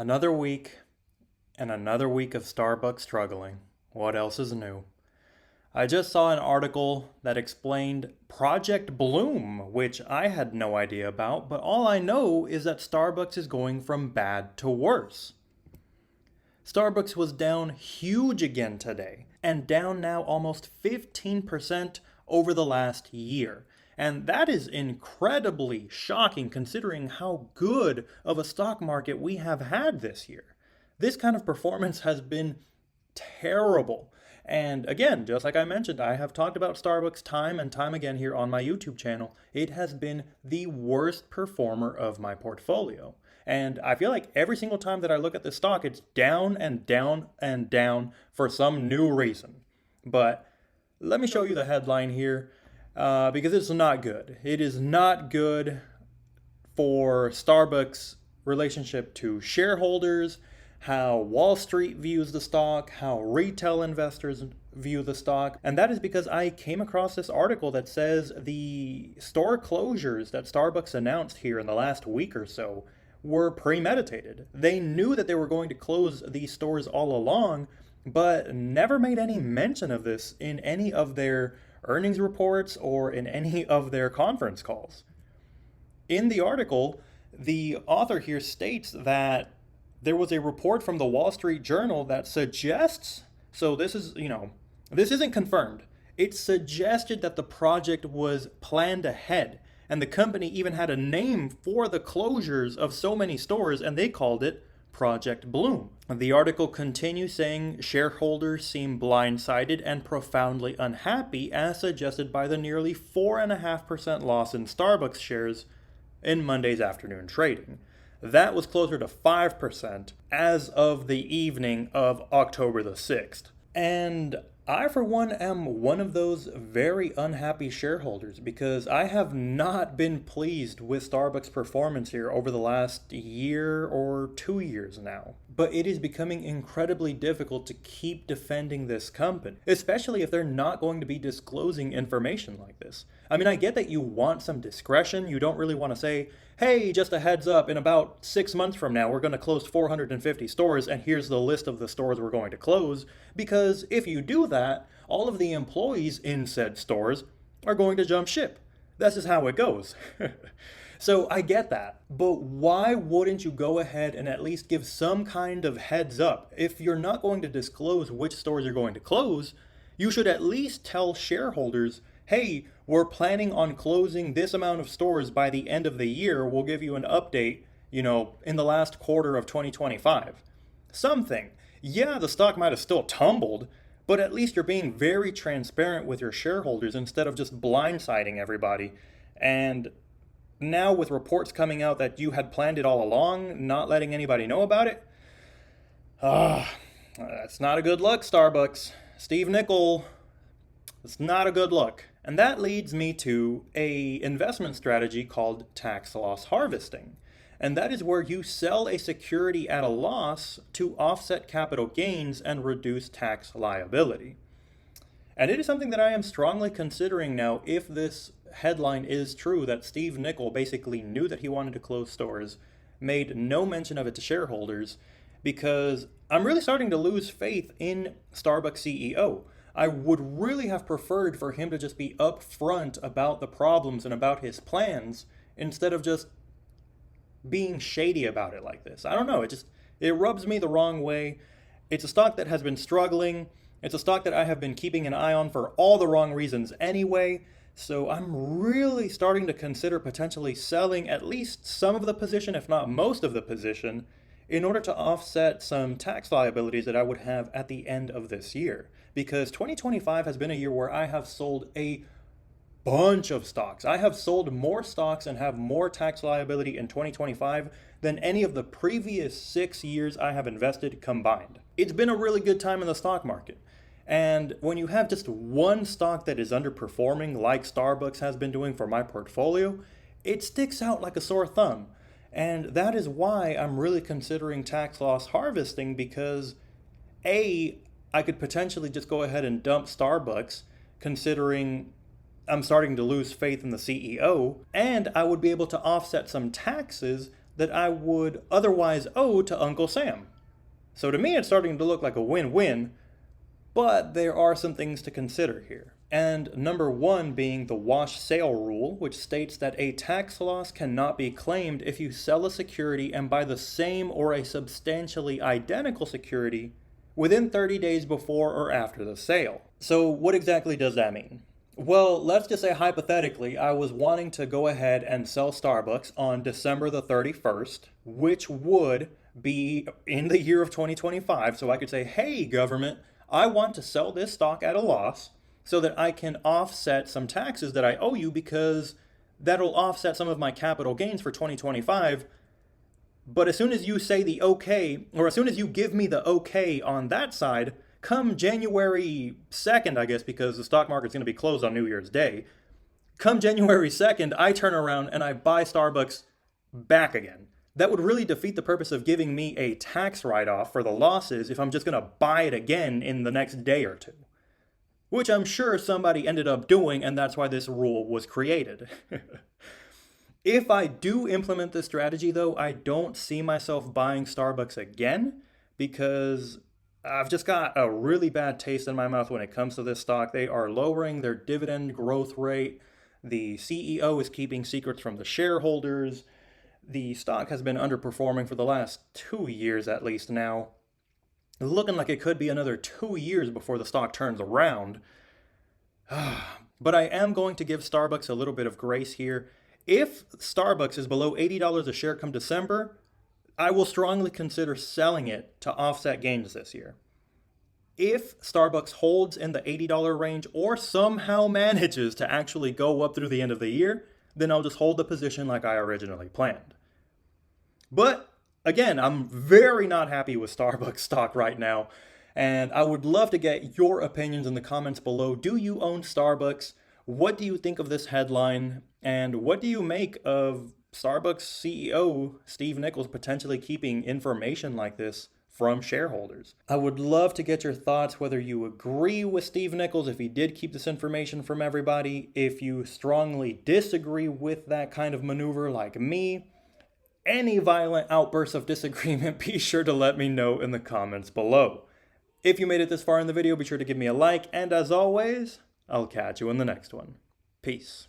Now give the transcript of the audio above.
Another week and another week of Starbucks struggling. What else is new? I just saw an article that explained Project Bloom, which I had no idea about, but all I know is that Starbucks is going from bad to worse. Starbucks was down huge again today, and down now almost 15% over the last year. And that is incredibly shocking considering how good of a stock market we have had this year. This kind of performance has been terrible. And again, just like I mentioned, I have talked about Starbucks time and time again here on my YouTube channel. It has been the worst performer of my portfolio. And I feel like every single time that I look at this stock, it's down and down and down for some new reason. But let me show you the headline here because it's not good. It is not good for Starbucks' relationship to shareholders, how Wall Street views the stock, how retail investors view the stock. And that is because I came across this article that says the store closures that Starbucks announced here in the last week or so were premeditated. They knew that they were going to close these stores all along, but never made any mention of this in any of their earnings reports or in any of their conference calls. In the article, the author here states that there was a report from the Wall Street Journal that suggests, so this isn't confirmed. It suggested that the project was planned ahead, and the company even had a name for the closures of so many stores, and they called it Project Bloom. The article continues saying shareholders seem blindsided and profoundly unhappy, as suggested by the nearly 4.5% loss in Starbucks shares in Monday's afternoon trading. That was closer to 5% as of the evening of October the 6th. And I, for one, am one of those very unhappy shareholders because I have not been pleased with Starbucks' performance here over the last year or 2 years now. But it is becoming incredibly difficult to keep defending this company, especially if they're not going to be disclosing information like this. I mean, I get that you want some discretion. You don't really want to say, hey, just a heads up, in about 6 months from now, we're going to close 450 stores, and here's the list of the stores we're going to close. Because if you do that, all of the employees in said stores are going to jump ship. That's just how it goes. So I get that, but why wouldn't you go ahead and at least give some kind of heads up? If you're not going to disclose which stores you're going to close, you should at least tell shareholders, hey, we're planning on closing this amount of stores by the end of the year. We'll give you an update, in the last quarter of 2025. Something. Yeah, the stock might have still tumbled, but at least you're being very transparent with your shareholders instead of just blindsiding everybody. And now with reports coming out that you had planned it all along, not letting anybody know about it, that's not a good look, Starbucks. Steve Nickel, it's not a good look. And that leads me to a investment strategy called tax loss harvesting. And that is where you sell a security at a loss to offset capital gains and reduce tax liability. And it is something that I am strongly considering now if this headline is true, that Steve Nickel basically knew that he wanted to close stores, made no mention of it to shareholders, because I'm really starting to lose faith in Starbucks CEO. I would really have preferred for him to just be upfront about the problems and about his plans instead of just being shady about it like this. I don't know, it rubs me the wrong way. It's a stock that has been struggling. It's a stock that I have been keeping an eye on for all the wrong reasons anyway. So I'm really starting to consider potentially selling at least some of the position, if not most of the position, in order to offset some tax liabilities that I would have at the end of this year. Because 2025 has been a year where I have sold a bunch of stocks. I have sold more stocks and have more tax liability in 2025 than any of the previous 6 years I have invested combined. It's been a really good time in the stock market. And when you have just one stock that is underperforming, like Starbucks has been doing for my portfolio, it sticks out like a sore thumb. And that is why I'm really considering tax loss harvesting, because A, I could potentially just go ahead and dump Starbucks, considering I'm starting to lose faith in the CEO, and I would be able to offset some taxes that I would otherwise owe to Uncle Sam. So to me, it's starting to look like a win-win, but there are some things to consider here. And number one being the wash sale rule, which states that a tax loss cannot be claimed if you sell a security and buy the same or a substantially identical security within 30 days before or after the sale. So what exactly does that mean? Well, let's just say hypothetically, I was wanting to go ahead and sell Starbucks on December the 31st, which would be in the year of 2025. So I could say, hey, government, I want to sell this stock at a loss so that I can offset some taxes that I owe you because that'll offset some of my capital gains for 2025. But as soon as you say the okay, or as soon as you give me the okay on that side, come January 2nd, I guess, because the stock market's going to be closed on New Year's Day, come January 2nd, I turn around and I buy Starbucks back again. That would really defeat the purpose of giving me a tax write-off for the losses if I'm just going to buy it again in the next day or two. Which I'm sure somebody ended up doing, and that's why this rule was created. If I do implement this strategy, though, I don't see myself buying Starbucks again because I've just got a really bad taste in my mouth when it comes to this stock. They are lowering their dividend growth rate. The CEO is keeping secrets from the shareholders. The stock has been underperforming for the last 2 years at least now. Looking like it could be another 2 years before the stock turns around. But I am going to give Starbucks a little bit of grace here. If Starbucks is below $80 a share come December, I will strongly consider selling it to offset gains this year. If Starbucks holds in the $80 range or somehow manages to actually go up through the end of the year, then I'll just hold the position like I originally planned. But again, I'm very not happy with Starbucks stock right now, and I would love to get your opinions in the comments below. Do you own Starbucks? What do you think of this headline? And what do you make of Starbucks CEO Steve Nichols potentially keeping information like this from shareholders? I would love to get your thoughts, whether you agree with Steve Nichols if he did keep this information from everybody, if you strongly disagree with that kind of maneuver like me. Any violent outbursts of disagreement, be sure to let me know in the comments below. If you made it this far in the video, be sure to give me a like, and as always, I'll catch you in the next one. Peace.